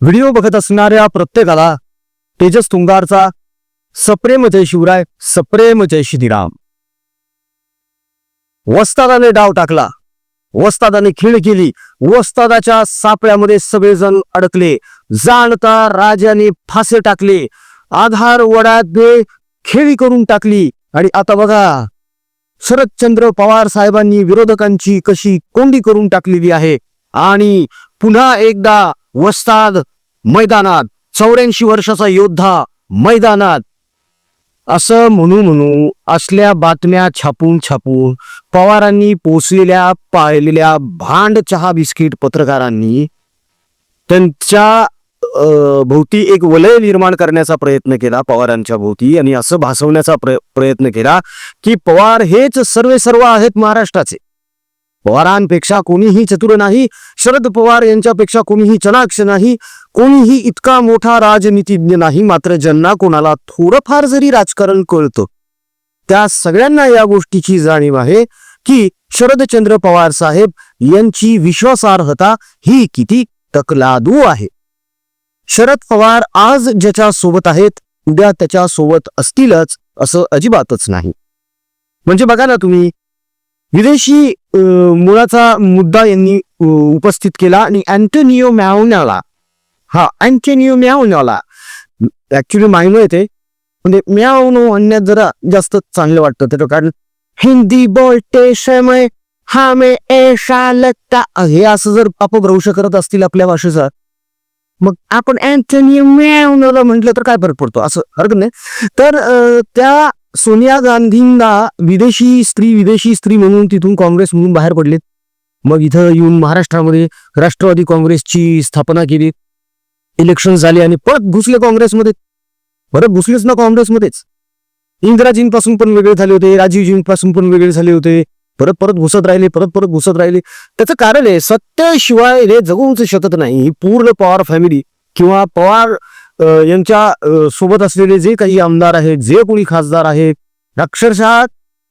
Video बघत असणाऱ्या प्रत्येकाला तेजस तुंगारचा सप्रेम जय शिवराय, सप्रेम जय श्रीराम. वस्तादाने डाव टाकला, वस्तादाने खीळ केली, वस्तादाच्या सापळ्यामध्ये सगळेजण अडकले. जाणता राजाने फासे टाकले, आधार वडाने खेळी करून टाकली. आणि आता बघा शरदचंद्र पवार साहेबांनी विरोधकांची कशी कोंडी करून टाकलेली आहे. आणि पुन्हा एकदा वस्ताद मैदानात, 84 वर्षाचा योद्धा मैदानात. असं म्हणू असल्या बातम्या छापून पवारांनी पोचलेल्या पाळलेल्या भांड चहा बिस्किट पत्रकारांनी त्यांच्या भोवती एक वलय निर्माण करण्याचा प्रयत्न केला पवारांच्या भोवती. आणि असं भासवण्याचा प्रयत्न केला की पवार हेच सर्व आहेत महाराष्ट्राचे. पवारांपेक्षा कोणीही चतुर नाही, शरद पवार यांच्यापेक्षा कोणीही चाणाक्ष नाही, कोणीही इतका मोठा राजनीतिज्ञ नाही. मात्र ज्यांना कोणाला थोडंफार जरी राजकारण कळतं त्या सगळ्यांना या गोष्टीची जाणीव आहे की शरदचंद्र पवार साहेब यांची विश्वासार्हता ही किती तकलादू आहे. शरद पवार आज ज्याच्या सोबत आहेत उद्या त्याच्या सोबत असतीलच असं अजिबातच नाही. म्हणजे बघा ना तुम्ही, विदेशी मुळाचा मुद्दा यांनी उपस्थित केला. आणि अँटोनियो मॅओनाला, अँटोनियो मॅओनाला ऍक्च्युली मायनो येते, म्हणजे मॅओनो म्हणण्यात जरा जास्त चांगलं वाटतं त्याचं, कारण हिंदी बोलते समय हमें ऐसा लगता, हे असं जर अपभ्रंश करत असतील आपल्या भाषेचा, मग आपण अँटोनियो मॅओनाला म्हटलं तर काय फरक पडतो, असं हरकत नाही. तर त्या सोनिया गांधींना विदेशी स्त्री म्हणून तिथून काँग्रेस म्हणून बाहेर पडलेत. मग इथं येऊन महाराष्ट्रामध्ये राष्ट्रवादी काँग्रेसची स्थापना केली. इलेक्शन झाले आणि परत घुसले काँग्रेसमध्ये. परत घुसलेच ना काँग्रेसमध्येच. इंदिराजींपासून पण वेगळे झाले होते, राजीवजींपासून पण वेगळे झाले होते. परत घुसत राहिले, परत घुसत राहिले. त्याचं कारण आहे, सत्तेशिवाय हे जगूच शकत नाही. ही पूर्ण पवार फॅमिली किंवा पवार यांच्या सोबत असलेले जे काही आमदार आहेत, जे कोणी खासदार आहेत, अक्षरशः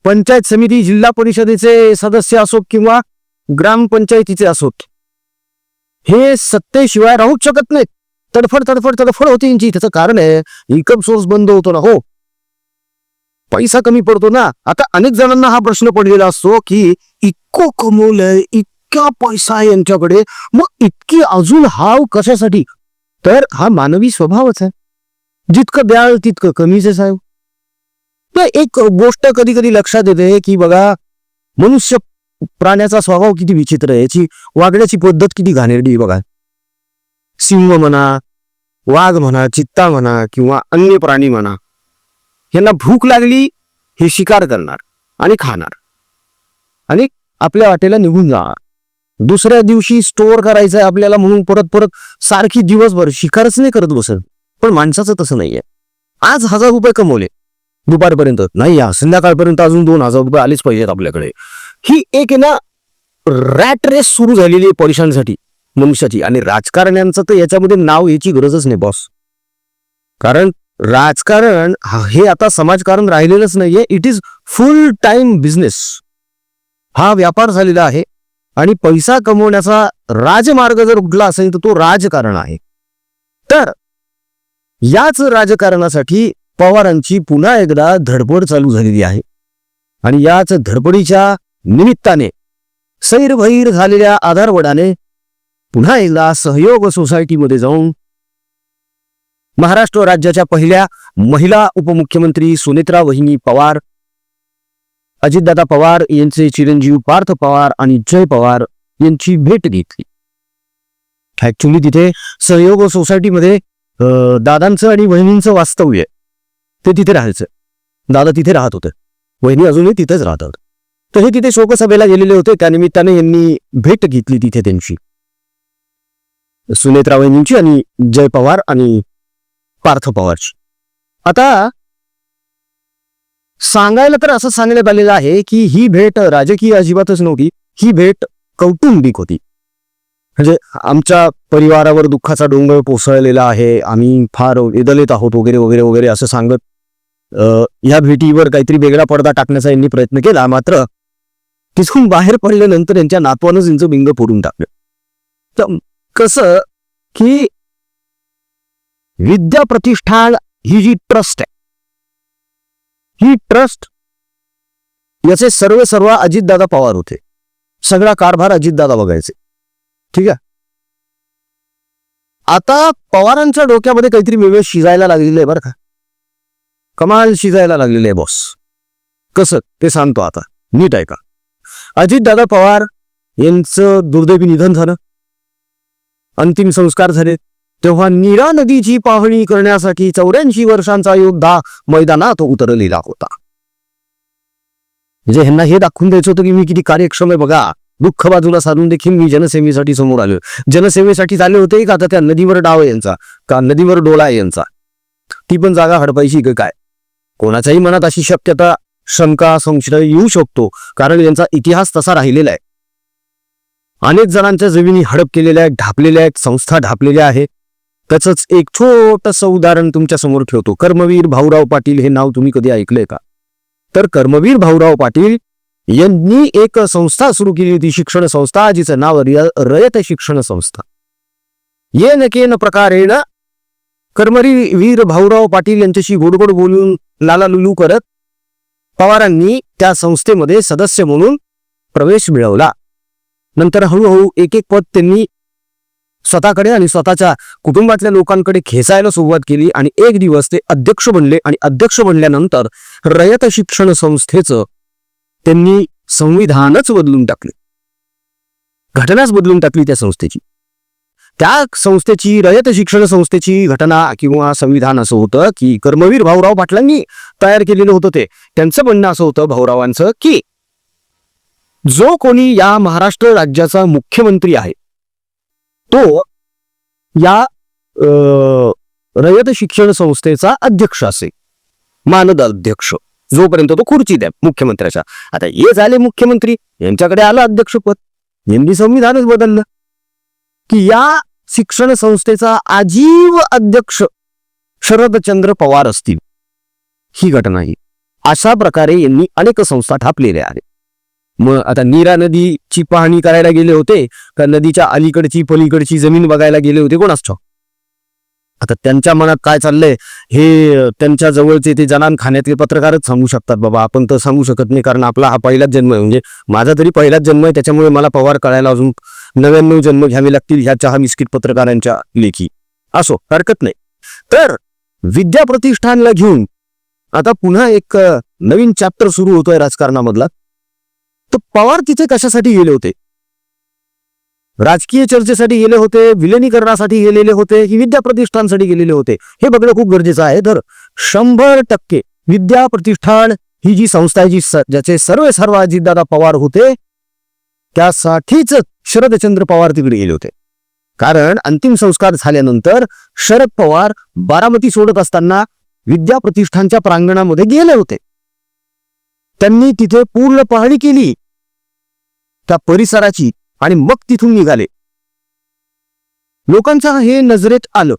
पंचायत समिती, जिल्हा परिषदेचे सदस्य असोत किंवा ग्रामपंचायतीचे असोत, हे सत्तेशिवाय राहूच शकत नाहीत. तडफड होती यांची. त्याचं कारण आहे, इन्कम सोर्स बंद होतो ना, हो, पैसा कमी पडतो ना. आता अनेक जणांना हा प्रश्न पडलेला असतो की इतकं कमवलंय, इतका पैसा आहे यांच्याकडे, मग इतकी अजून हाव कशासाठी? तर हा मानवी स्वभावच आहे, जितकं द्याल तितकं कमीच आहे साहेब. तर एक गोष्ट कधी कधी लक्षात येते की बघा, मनुष्य प्राण्याचा स्वभाव किती विचित्र आहे, याची वागण्याची पद्धत किती घाणेरडी बघा. सिंह म्हणा, वाघ म्हणा, चित्ता म्हणा किंवा अन्य प्राणी म्हणा, यांना भूक लागली हे शिकार करणार आणि खाणार आणि आपल्या वाटेला निघून जाणार. दुसऱ्या दिवशी स्टोअर करायचं आहे आपल्याला म्हणून परत सारखी दिवसभर शिकारच नाही करत बसत. पण माणसाचं तसं नाहीये. आज 1000 रुपये कमवले दुपारपर्यंत, नाही या संध्याकाळपर्यंत अजून 2000 रुपये आलेच पाहिजेत आपल्याकडे. ही एक ना रॅट रेस सुरू झालेली आहे पैशांसाठी मनुष्याची. आणि राजकारण्यांचं तर याच्यामध्ये नाव याची गरजच नाही बॉस. कारण राजकारण हे आता समाजकारण राहिलेलंच नाहीये. It is full time business. हा व्यापार झालेला आहे. आणि पैसा कमवण्याचा राजमार्ग जर कुठला असेल तर तो राजकारण आहे. तर याच राजकारणासाठी पवारांची पुन्हा एकदा धडपड चालू झालेली आहे. आणि याच धडपडीच्या निमित्ताने सैरभैर झालेल्या आधारवडाने पुन्हा एकदा सहयोग सोसायटीमध्ये जाऊन महाराष्ट्र राज्याच्या पहिल्या महिला उपमुख्यमंत्री सुनेत्रा वहिनी पवार, अजितदादा पवार यांचे चिरंजीव पार्थ पवार आणि जय पवार यांची भेट घेतली. ऍक्च्युली तिथे सहयोग सोसायटीमध्ये दादांचं आणि वहिनींचं वास्तव्य, ते तिथे राहायचं. दादा तिथे राहत होते, वहिनी अजूनही तिथेच राहतात. तर हे तिथे शोकसभेला गेलेले होते. त्यानिमित्ताने यांनी भेट घेतली तिथे त्यांची, सुनेत्रा वहिनींची आणि जय पवार आणि पार्थ पवारची. आता सांगायला तर असं सांगण्यात आलेलं आहे की ही भेट राजकीय अजिबातच नव्हती. ही भेट कौटुंबिक होती. म्हणजे आमच्या परिवारावर दुःखाचा डोंगर कोसळलेला आहे, आम्ही फार वेदलेत आहोत वगैरे वगैरे वगैरे असं सांगत ह्या भेटीवर काहीतरी वेगळा पडदा टाकण्याचा यांनी प्रयत्न केला. मात्र तिथून बाहेर पडल्यानंतर यांच्या नातवानं यांचं बिंग फोडून टाकलं. तर कसं की विद्या प्रतिष्ठान ही जी ट्रस्ट आहे, ही ट्रस्ट याचे सर्व अजितदादा पवार होते. सगळा कारभार अजितदादा बघायचे. ठीक आहे. आता पवारांच्या डोक्यामध्ये काहीतरी वेगळं शिजायला लागलेलं आहे बरं का. कमाल शिजायला लागलेलं आहे बॉस. कसं ते सांगतो आता, नीट ऐका. अजितदादा पवार यांचं दुर्दैवी निधन झालं, अंतिम संस्कार झाले. तेव्हा नीरा नदीची पाहणी करण्यासाठी 84 वर्षांचा योद्धा मैदानात उतरलेला होता. म्हणजे ह्यांना हे दाखवून द्यायचं होतं की मी किती कार्यक्षम आहे बघा. दुःख बाजूला साधून देखील मी जनसेवेसाठी समोर आलो. जनसेवेसाठी चालले होते का आता त्या नदीवर डाव आहे यांचा, का नदीवर डोला आहे यांचा, ती पण जागा हडपायची की काय. कोणाच्याही मनात अशी शक्यता, शंका, संशय येऊ शकतो, कारण यांचा इतिहास तसा राहिलेला आहे. अनेक जणांच्या जमिनी हडप केलेल्या आहेत, ढापलेल्या आहेत, संस्था ढापलेल्या आहेत. त्याचंच एक छोटंसं उदाहरण तुमच्या समोर ठेवतो. कर्मवीर भाऊराव पाटील हे नाव तुम्ही कधी ऐकलंय का? तर कर्मवीर भाऊराव पाटील यांनी एक संस्था सुरू केली होती, शिक्षण संस्था, जिचं नाव रयत शिक्षण संस्था. येन केन प्रकारेण कर्मवीर भाऊराव पाटील यांच्याशी गोडगोड बोलून लालालुलू करत पवारांनी त्या संस्थेमध्ये सदस्य म्हणून प्रवेश मिळवला. नंतर हळूहळू एक एक पद त्यांनी स्वतःकडे आणि स्वतःच्या कुटुंबातल्या लोकांकडे खेचायला सुरुवात केली आणि एक दिवस ते अध्यक्ष बनले. आणि अध्यक्ष बनल्यानंतर रयत शिक्षण संस्थेचं त्यांनी संविधानच बदलून टाकले, घटनाच बदलून टाकली त्या संस्थेची. त्या संस्थेची, रयत शिक्षण संस्थेची घटना किंवा संविधान असं होतं की कर्मवीर भाऊराव पाटलांनी तयार केलेलं होतं. ते त्यांचं म्हणणं असं होतं भाऊरावांचं की जो कोणी या महाराष्ट्र राज्याचा मुख्यमंत्री आहे तो या रयत शिक्षण संस्थेचा अध्यक्ष असेल, मानद अध्यक्ष, जोपर्यंत तो खुर्चीत आहे मुख्यमंत्र्याच्या. आता हे झाले मुख्यमंत्री, यांच्याकडे आलं अध्यक्षपद, यांनी संविधानच बदललं की या शिक्षण संस्थेचा आजीव अध्यक्ष शरदचंद्र पवार असतील. ही घटना ही अशा प्रकारे यांनी अनेक संस्था ठापलेल्या आहेत. मग आता नीरा नदीची पाहणी करायला गेले होते का नदीच्या अलीकडची पलीकडची जमीन बघायला गेले होते, कोणास ठाऊक. आता त्यांच्या मनात काय चाललंय हे त्यांच्या जवळचे ते जनान खाण्यातले पत्रकारच सांगू शकतात बाबा. आपण तर सांगू शकत नाही, कारण आपला हा पहिलाच जन्म आहे. म्हणजे माझा तरी पहिलाच जन्म आहे, त्याच्यामुळे मला पवार कळायला अजून 99 जन्म घ्यावे लागतील ह्या चहा बिस्किट पत्रकारांच्या लेखी. असो, हरकत नाही. तर विद्या प्रतिष्ठानला घेऊन आता पुन्हा एक नवीन चॅप्टर सुरू होतोय राजकारणामधला. तर पवार तिथे कशासाठी गेले होते? राजकीय चर्चेसाठी गेले होते, विलिनीकरणासाठी गेलेले होते, की विद्या प्रतिष्ठानसाठी गेलेले होते, हे बघणं खूप गरजेचं आहे. तर 100% विद्या प्रतिष्ठान ही जी संस्था आहे, ज्याचे सर्व अजितदादा पवार होते, त्यासाठीच शरदचंद्र पवार तिकडे गेले होते. कारण अंतिम संस्कार झाल्यानंतर शरद पवार बारामती सोडत असताना विद्या प्रतिष्ठानच्या प्रांगणामध्ये गेले होते. त्यांनी तिथे पूर्ण पाहणी केली त्या परिसराची आणि मग तिथून निघाले. लोकांच्या हे नजरेत आलं,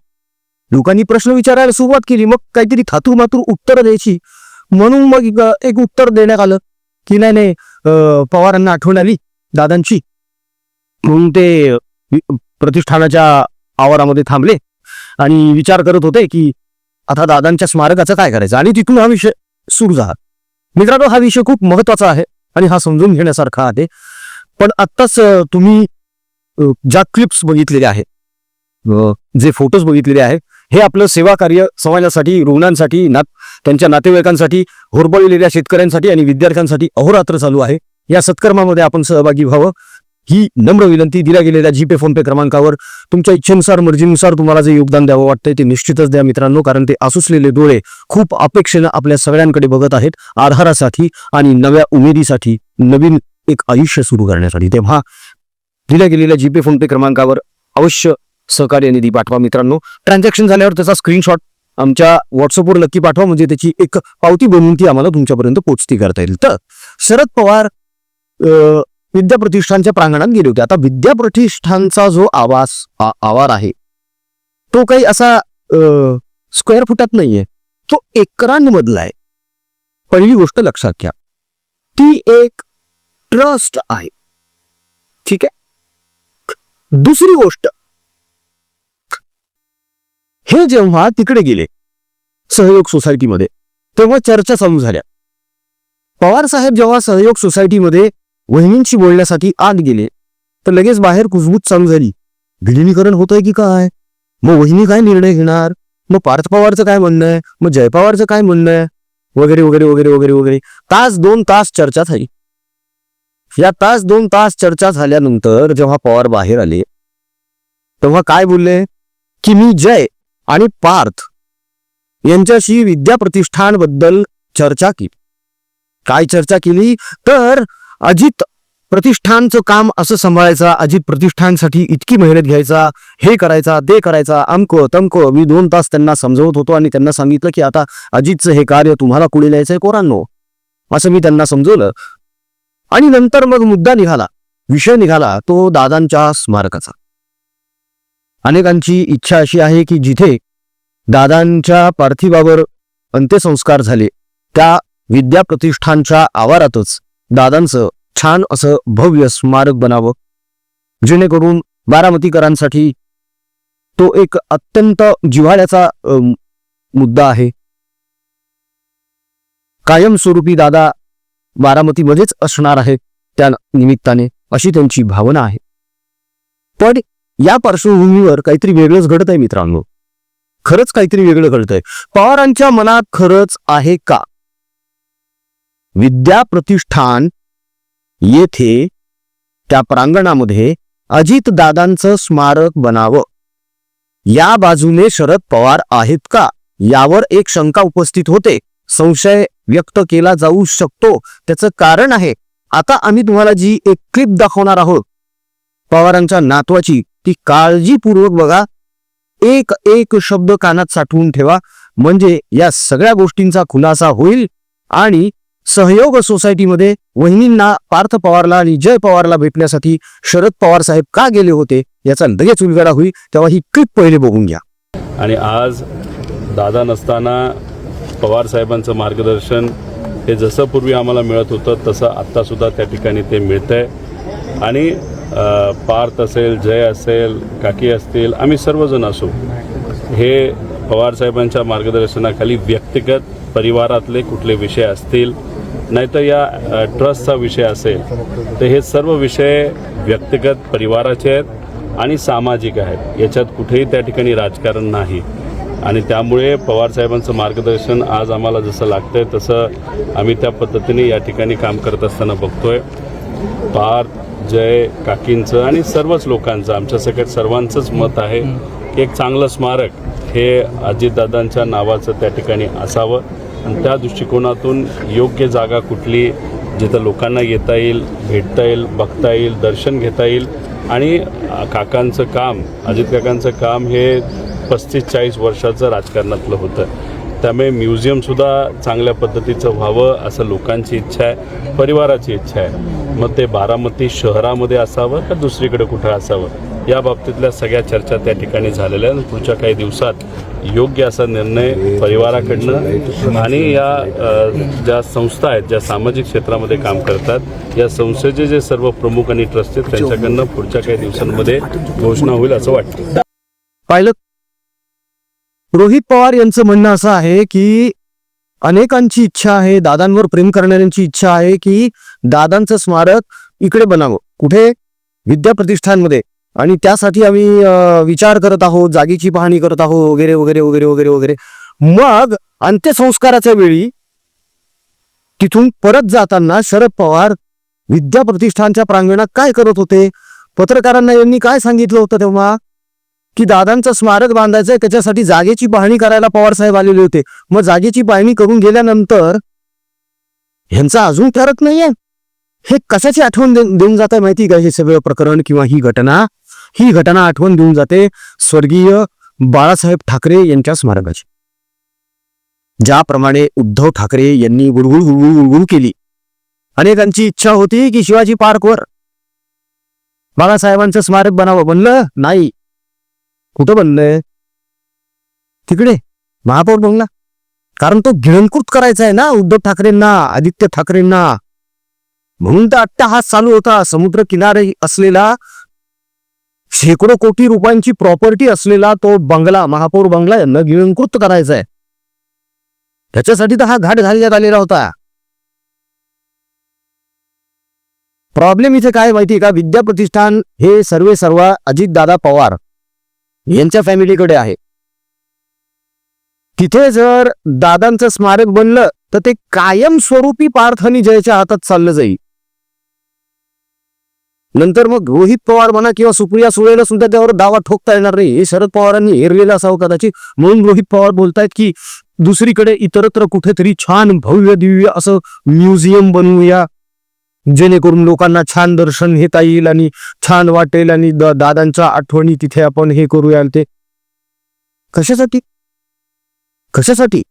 लोकांनी प्रश्न विचारायला सुरुवात केली. मग काहीतरी थातूमातूर उत्तर द्यायची म्हणून मग एक उत्तर देण्यात आलं की नाही पवारांना आठवण आली दादांची, म्हणून ते प्रतिष्ठानाच्या आवारामध्ये थांबले आणि विचार करत होते की आता दादांच्या स्मारकाचं काय करायचं. आणि तिथून हा विषय सुरू झाला. मित्रांनो, हा विषय खूप महत्वाचा आहे आणि हा समजून घेण्यासारखा आहे. पण आत्ताच तुम्ही ज्या क्लिप्स बघितलेल्या आहेत, जे फोटोज बघितलेले आहेत, हे आपलं सेवा कार्य समाजासाठी, रुग्णांसाठी, त्यांच्या नातेवाईकांसाठी, होरपळलेल्या शेतकऱ्यांसाठी आणि विद्यार्थ्यांसाठी अहोरात्र चालू आहे. या सत्कर्मामध्ये आपण सहभागी व्हावं ही नम्र विनंती. दिल्या गेलेल्या जीपे फोनपे क्रमांकावर तुमच्या इच्छेनुसार, मर्जीनुसार तुम्हाला जे योगदान द्यावं वाटतंय ते निश्चितच द्या मित्रांनो, कारण ते आसुसलेले डोळे खूप अपेक्षेनं आपल्या सगळ्यांकडे बघत आहेत आधारासाठी आणि नव्या उमेदीसाठी, नवीन एक आयुष्य सुरू करण्यासाठी. तेव्हा दिल्या गेलेल्या जीपे फोनपे क्रमांकावर अवश्य सहकार्य निधी पाठवा मित्रांनो. ट्रान्झॅक्शन झाल्यावर त्याचा स्क्रीनशॉट आमच्या व्हॉट्सअपवर नक्की पाठवा, म्हणजे त्याची एक पावती बनवून ती आम्हाला तुमच्यापर्यंत पोहोचती करता येईल. तर शरद पवार विद्या प्रतिष्ठानच्या प्रांगणात गेले होते. आता विद्या प्रतिष्ठानचा जो आवार आहे तो काही असा स्क्वेअर फुटात नाहीये, तो एकरांमधला आहे. पहिली गोष्ट लक्षात घ्या, ती एक ट्रस्ट आहे. ठीक आहे. दुसरी गोष्ट, हे जेव्हा तिकडे गेले सहयोग सोसायटीमध्ये, तेव्हा चर्चा चालू झाल्या. पवार साहेब जेव्हा सहयोग सोसायटीमध्ये वहिनींशी बोलण्यासाठी आत गेले तर लगेच बाहेर कुजबूज चालू झाली. विलिनीकरण होतंय की काय, मग वहिनी काय निर्णय घेणार, मग पार्थ पवारचं काय म्हणणं आहे, मग जय पवारचं काय म्हणणं आहे, वगैरे वगैरे वगैरे वगैरे वगैरे. तास 2 तास चर्चा झाली. या तास 2 तास चर्चा झाल्यानंतर जेव्हा पवार बाहेर आले तेव्हा काय बोलले की मी जय आणि पार्थ यांच्याशी विद्या प्रतिष्ठानबद्दल चर्चा केली. काय चर्चा केली तर अजित प्रतिष्ठानचं काम असं सांभाळायचं, अजित प्रतिष्ठानसाठी इतकी मेहनत घ्यायचा, हे करायचा ते करायचा, अमको तमको. मी 2 तास त्यांना समजवत होतो आणि त्यांना सांगितलं की आता अजितचं हे कार्य तुम्हाला कुणी लिहायचंय पोरांनो, असं मी त्यांना समजवलं. आणि नंतर मग मुद्दा निघाला, विषय निघाला तो दादांच्या स्मारकाचा. अनेकांची इच्छा अशी आहे की जिथे दादांच्या पार्थिवावर अंत्यसंस्कार झाले त्या विद्या प्रतिष्ठानच्या आवारातच दादांचं छान असं भव्य स्मारक बनावं, जेणेकरून बारामतीकरांसाठी तो एक अत्यंत जिव्हाळ्याचा मुद्दा आहे. कायमस्वरूपी दादा बारामतीमध्येच असणार आहे त्या निमित्ताने, अशी त्यांची भावना आहे. पण या पार्श्वभूमीवर काहीतरी वेगळंच घडत आहे मित्रांनो, खरंच काहीतरी वेगळं घडतंय. पवारांच्या मनात खरंच आहे का विद्या प्रतिष्ठान येथे त्या प्रांगणामध्ये अजित दादांचं स्मारक बनावं, या बाजूने शरद पवार आहेत का, यावर एक शंका उपस्थित होते, संशय व्यक्त केला जाऊ शकतो. त्याचं कारण आहे, आता आम्ही तुम्हाला जी एक क्लिप दाखवणार आहोत पवारांच्या नातवाची, ती काळजीपूर्वक बघा, एक एक शब्द कानात साठवून ठेवा, म्हणजे या सगळ्या गोष्टींचा खुलासा होईल. आणि सहयोग सोसायटीमध्ये वहिनींना, पार्थ पवारला आणि जय पवारला भेटण्यासाठी शरद पवार साहेब का गेले होते याचा लगेच उलगडा होईल. तेव्हा ही क्लिप पहिले बघून घ्या. आणि आज दादा नसताना पवार साहेबांचं मार्गदर्शन हे जसं पूर्वी आम्हाला मिळत होतं तसं आत्तासुद्धा त्या ठिकाणी ते मिळतंय. आणि पार्थ असेल, जय असेल, काकी असतील, आम्ही सर्वजण असो, हे पवार साहेबांच्या मार्गदर्शनाखाली व्यक्तिगत परिवारातले कुठले विषय असतील, नाहीतर या ट्रस्टचा विषय असेल, तर हे सर्व विषय व्यक्तिगत परिवाराचे आहेत आणि सामाजिक आहेत. याच्यात कुठेही त्या ठिकाणी राजकारण नाही. आणि त्यामुळे पवार साहेबांचं मार्गदर्शन आज आम्हाला जसं लागतंय तसं आम्ही त्या पद्धतीने या ठिकाणी काम करत असताना बघतोय. पार्थ, जय, काकींचं आणि सर्वच लोकांचं, आमच्या सगळ्यात सर्वांचंच मत आहे की एक चांगलं स्मारक हे अजितदादांच्या नावाचं त्या ठिकाणी असावं. आणि त्या दृष्टिकोनातून योग्य जागा कुठली, जिथं लोकांना येता येईल, भेटता येईल, बघता येईल, दर्शन घेता येईल. आणि काकांचं काम, अजित काकांचं काम हे 35-40 वर्षाचं राजकारणातलं होतं. त्यामुळे म्युझियमसुद्धा चांगल्या पद्धतीचं व्हावं असं लोकांची इच्छा आहे, परिवाराची इच्छा आहे. मग ते बारामती शहरामध्ये असावं का दुसरीकडे कुठं असावं, या बाबतीतल्या सगळ्या चर्चा त्या ठिकाणी झालेल्या आहेत. पुढच्या काही दिवसात योग्य असा निर्णय परिवाराकडनं आणि या ज्या संस्था आहेत, ज्या सामाजिक क्षेत्रामध्ये काम करतात, या संस्थेचे जे सर्व प्रमुख आणि ट्रस्ट आहेत त्यांच्याकडनं पुढच्या काही दिवसांमध्ये घोषणा होईल असं वाटतं. पाहिलं, रोहित पवार यांचं म्हणणं असं आहे की अनेकांची इच्छा आहे, दादांवर प्रेम करणाऱ्यांची इच्छा आहे की दादांचं स्मारक इकडे बनावं, कुठे, विद्या प्रतिष्ठानमध्ये. आणि त्यासाठी आम्ही विचार करत आहोत, जागेची पाहणी करत आहोत, वगैरे वगैरे वगैरे वगैरे वगैरे. मग अंत्यसंस्काराच्या वेळी तिथून परत जाताना शरद पवार विद्या प्रतिष्ठानच्या प्रांगणात काय करत होते, पत्रकारांना यांनी काय सांगितलं होतं तेव्हा की दादांचं स्मारक बांधायचंय, त्याच्यासाठी जागेची पाहणी करायला पवार साहेब आलेले होते. मग जागेची पाहणी करून गेल्यानंतर ह्यांचं अजून ठरत नाहीये. हे कशाची आठवण देऊन जात आहे माहिती का हे सगळं प्रकरण किंवा ही घटना आठवण देऊन जाते स्वर्गीय बाळासाहेब ठाकरे यांच्या स्मारकाची. ज्याप्रमाणे उद्धव ठाकरे यांनी गुळगुळ केली, अनेकांची इच्छा होती की शिवाजी पार्कवर बाळासाहेबांचं स्मारक बनावं. बनलं नाही. कुठं बनलंय? तिकडे महापौर बंगला. कारण तो गिळंकृत करायचा आहे ना उद्धव ठाकरेंना, आदित्य शेकडो कोटी रुपयांची प्रॉपर्टी असलेला तो बंगला, महापौर बंगला यांना गिळंकृत करायचा आहे. त्याच्यासाठी तर हा घाट घालण्यात आलेला होता. प्रॉब्लेम इथे काय माहिती का, विद्या प्रतिष्ठान हे सर्व अजितदादा पवार यांच्या फॅमिलीकडे आहे. तिथे जर दादांचं स्मारक बनलं तर ते कायमस्वरूपी पार्थ आणि जयच्या हातात चाललं जाईल. नंतर मग रोहित पवार म्हणा किंवा सुप्रिया सुळेला सुद्धा त्यावर दावा ठोकता येणार नाही. हे शरद पवारांनी हेरलेलं असावं कदाचित, म्हणून रोहित पवार बोलतायत की दुसरीकडे इतरत्र कुठेतरी छान भव्य दिव्य असं म्युझियम बनवूया, जेणेकरून लोकांना छान दर्शन घेता येईल आणि छान वाटेल आणि दादांच्या आठवणी तिथे आपण हे करूया. ते कशासाठी कशासाठी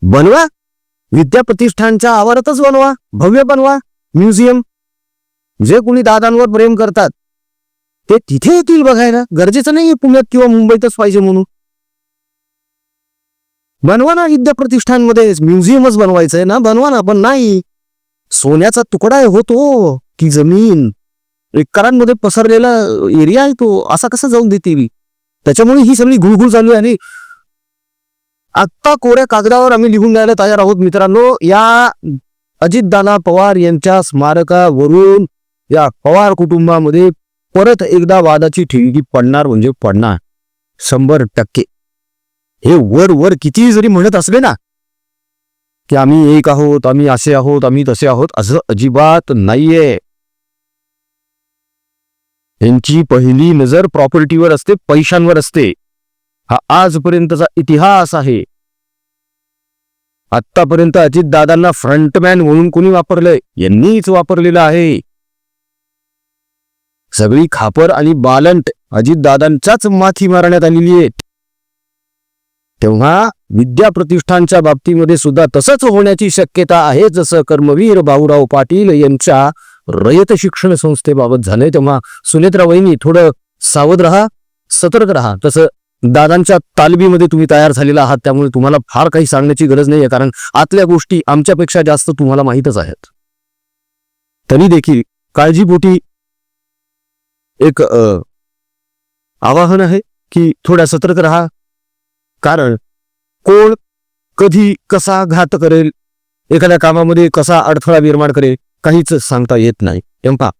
बनवा, विद्या प्रतिष्ठानच्या आवारातच बनवा, भव्य बनवा म्युझियम. जे कोणी दादांवर प्रेम करतात ते तिथे येतील बघायला. गरजेचं नाही पुण्यात किंवा मुंबईतच पाहिजे म्हणून. बनवा ना विद्या प्रतिष्ठानमध्ये म्युझियमच बनवायचंय ना, बनवा ना. पण नाही, सोन्याचा तुकडा होतो की जमीन एकरांमध्ये पसरलेला एरिया आहे तो, असा कसा जाऊन देते. त्याच्यामुळे ही सगळी घुळघुळ चालू आहे. आणि आत्ता कोऱ्या कागदावर आम्ही लिहून द्यायला तयार आहोत मित्रांनो, या अजितदादा पवार यांच्या स्मारकावरून या पवार कुटुंबामध्ये परत एकदा वादाची ठिणगी पडणार म्हणजे पडणार 100%. हे वर वर किती जरी म्हणत असले ना की आम्ही एक आहोत, आम्ही असे आहोत, आम्ही तसे आहोत, असं अजिबात नाहीये. यांची पहिली नजर प्रॉपर्टीवर असते, पैशांवर असते. हा आजपर्यंतचा इतिहास आहे. आतापर्यंत अजितदादांना फ्रंटमॅन म्हणून कोणी वापरलंय? यांनीच वापरलेलं आहे. सगळी खापर आणि बालंट अजितदादांच्याच माथी मारण्यात आलेली आहे. तेव्हा विद्या प्रतिष्ठानच्या बाबतीमध्ये सुद्धा तसंच होण्याची शक्यता आहे, जसं कर्मवीर भाऊराव पाटील यांच्या रयत शिक्षण संस्थेबाबत झालंय. तेव्हा सुनेत्रा वहिनी थोडं सावध राहा, सतर्क राहा. तसं दादांच्या तालबीमध्ये तुम्ही तयार झालेला आहात, त्यामुळे तुम्हाला फार काही सांगण्याची गरज नाहीये, कारण आतल्या गोष्टी आमच्यापेक्षा जास्त तुम्हाला माहीतच आहेत. तरी देखील काळजीपोटी एक आवाहन आहे की थोड्या सतर्क राहा, कारण कोण कधी कसा घात करेल, एखाद्या कामामध्ये कसा अडथळा निर्माण करेल, काहीच सांगता येत नाही. तेव्हा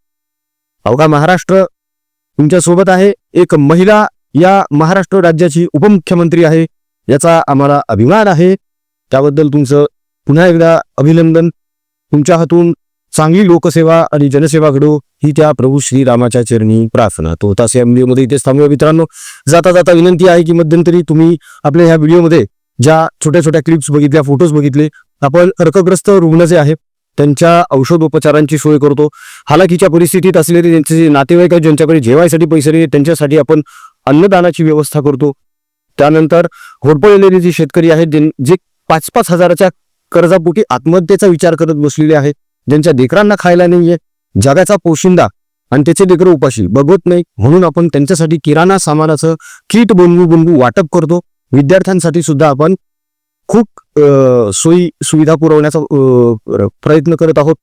अवघा महाराष्ट्र तुमच्या सोबत आहे. एक महिला या महाराष्ट्र राज्याची उपमुख्यमंत्री आहे, याचा आम्हाला अभिमान आहे. त्याबद्दल तुमचं पुन्हा एकदा अभिनंदन. तुमच्या हातून चांगली लोकसेवा आणि जनसेवा घडो ही त्या प्रभू श्रीरामाच्या चरणी प्रार्थना. तो होता या व्हिडिओमध्ये इथेच थांबूया मित्रांनो. जाता जाता विनंती आहे की मध्यंतरी तुम्ही आपल्या ह्या व्हिडिओमध्ये ज्या छोट्या छोट्या क्लिप्स बघितल्या, फोटोज बघितले, आपण अर्कग्रस्त रुग्ण जे आहेत त्यांच्या औषधोपचारांची सोय करतो. हालाकीच्या परिस्थितीत असलेले त्यांचे नातेवाईक आहेत, ज्यांच्याकडे जेवायसाठी पैसे नाही, त्यांच्यासाठी आपण अन्नदानाची व्यवस्था करतो. त्यानंतर होरपळलेले जे शेतकरी आहेत, जे 5-5 हजाराच्या कर्जापोटी आत्महत्येचा विचार करत बसलेले आहेत, ज्यांच्या लेकरांना खायला नाहीये, जगाचा पोशिंदा आणि त्याचे लेकरं उपाशी बघवत नाही, म्हणून आपण त्यांच्यासाठी किराणा सामानाचं किट बनवू वाटप करतो. विद्यार्थ्यांसाठी सुद्धा आपण खूप सोयी सुविधा पुरवण्याचा प्रयत्न करत आहोत.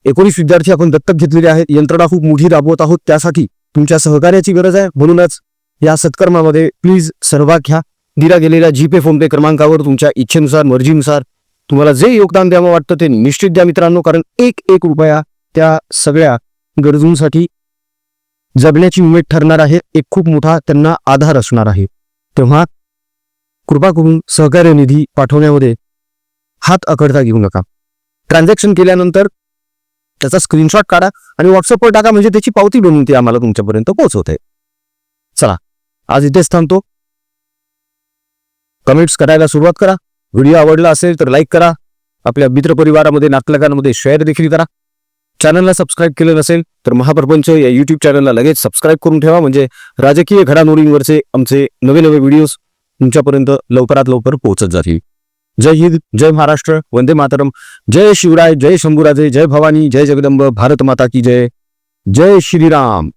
19 विद्यार्थी आपण दत्तक घेतलेले आहेत. यंत्रणा खूप मोठी राबवत आहोत, त्यासाठी तुमच्या सहकार्याची गरज आहे. म्हणूनच या सत्कर्मामध्ये प्लीज सहभाग घ्या. दिला गेलेल्या जीपे फोनपे क्रमांकावर तुमच्या इच्छेनुसार, मर्जीनुसार तुम्हाला जे योगदान द्यावं वाटतं ते निश्चित द्या मित्रांनो, कारण एक रुपया त्या सगळ्या गरजूंसाठी जगण्याची उमेद ठरणार आहे, एक खूप मोठा त्यांना आधार असणार आहे. तेव्हा कृपा करून सहकार्य निधी पाठवण्यामध्ये हात अकडता घेऊ नका. ट्रान्झॅक्शन केल्यानंतर त्याचा स्क्रीनशॉट काढा आणि व्हॉट्सअपवर टाका, म्हणजे त्याची पावती बनवून ती आम्हाला तुमच्यापर्यंत पोहोचवते. चला, आज इथेच थांबतो. कमेंट्स करायला सुरुवात करा. व्हिडिओ आवडला असेल तर लाईक करा. आपल्या मित्रपरिवारामध्ये, नातलगांमध्ये शेअर देखील करा. चॅनलला सबस्क्राईब केलं नसेल तर महाप्रपंच या यूट्यूब चॅनलला लगेच सबस्क्राईब करून ठेवा, म्हणजे राजकीय घडामोडींवरचे आमचे नवे व्हिडिओज तुमच्यापर्यंत लवकरात लवकर पोहोचत जातील. जय हिंद, जय महाराष्ट्र, वंदे मातरम, जय शिवराय, जय शंभूराजे, जय भवानी, जय जगदंब, भारत माता की जय, जय श्रीराम.